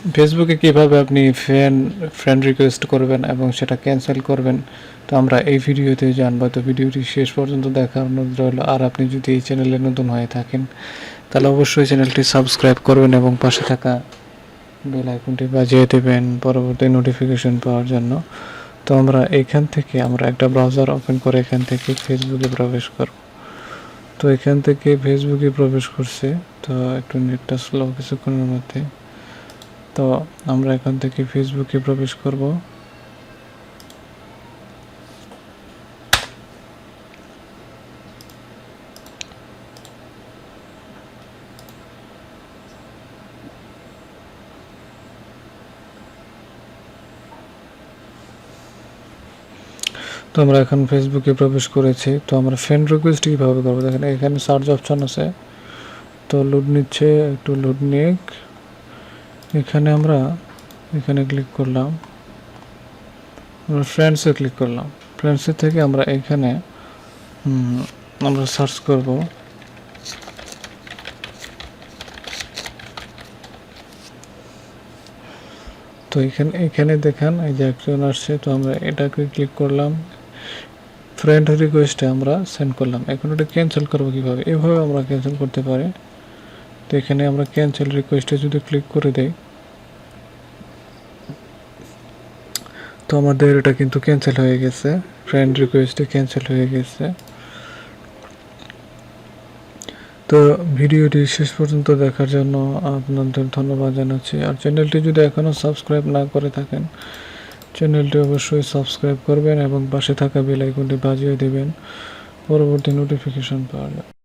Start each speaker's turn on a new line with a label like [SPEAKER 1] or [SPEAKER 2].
[SPEAKER 1] ফেসবুকে কীভাবে আপনি ফ্রেন্ড রিকোয়েস্ট করবেন এবং সেটা ক্যান্সেল করবেন, তো আমরা এই ভিডিওতে জানবো। তো ভিডিওটি শেষ পর্যন্ত দেখার অনুরোধ রইল। আর আপনি যদি এই চ্যানেলে নতুন হয়ে থাকেন তাহলে অবশ্যই চ্যানেলটি সাবস্ক্রাইব করবেন এবং পাশে থাকা বেল আইকনটি বাজিয়ে দেবেন পরবর্তী নোটিফিকেশন পাওয়ার জন্য। তো আমরা এখান থেকে একটা ব্রাউজার ওপেন করে এখান থেকে ফেসবুকে প্রবেশ করব। তো এখান থেকে ফেসবুকে প্রবেশ করছে। তো একটু নেটটা স্লো কিছুক্ষণের মধ্যে। তো আমরা এখান থেকে ফেসবুকে প্রবেশ করব। তো আমরা এখন ফেসবুকে প্রবেশ করেছি। তো আমরা ফ্রেন্ড রিকোয়েস্ট কীভাবে করবো দেখেন, এখানে সার্চ অপশন আছে। তো লোড নিচ্ছে, একটু লোড নিয়ে এখানে আমরা ক্লিক করলাম। আমরা ফ্রেন্ডসে ক্লিক করলাম। ফ্রেন্ডসের থেকে আমরা এখানে আমরা সার্চ করব। তো এখানে দেখেন এই যে একজন আসছে। তো আমরা এটাকে ক্লিক করলাম, ফ্রেন্ড রিকোয়েস্টে আমরা সেন্ড করলাম। এখন এটা ক্যান্সেল করবো কীভাবে? এভাবে আমরা ক্যান্সেল করতে পারি। তো এখানে আমরা ক্যান্সেল রিকোয়েস্টে যদি ক্লিক করে দেই, তো আমাদের এটা কিন্তু ক্যান্সেল হয়ে গেছে, ফ্রেন্ড রিকোয়েস্টে ক্যান্সেল হয়ে গেছে। তো ভিডিওটি শেষ পর্যন্ত দেখার জন্য আপনাদের ধন্যবাদ জানাচ্ছি। আর চ্যানেলটি যদি এখনও সাবস্ক্রাইব না করে থাকেন, চ্যানেলটি অবশ্যই সাবস্ক্রাইব করবেন এবং পাশে থাকা বেল আইকনটি বাজিয়ে দেবেন পরবর্তী নোটিফিকেশন পাওয়ার জন্য।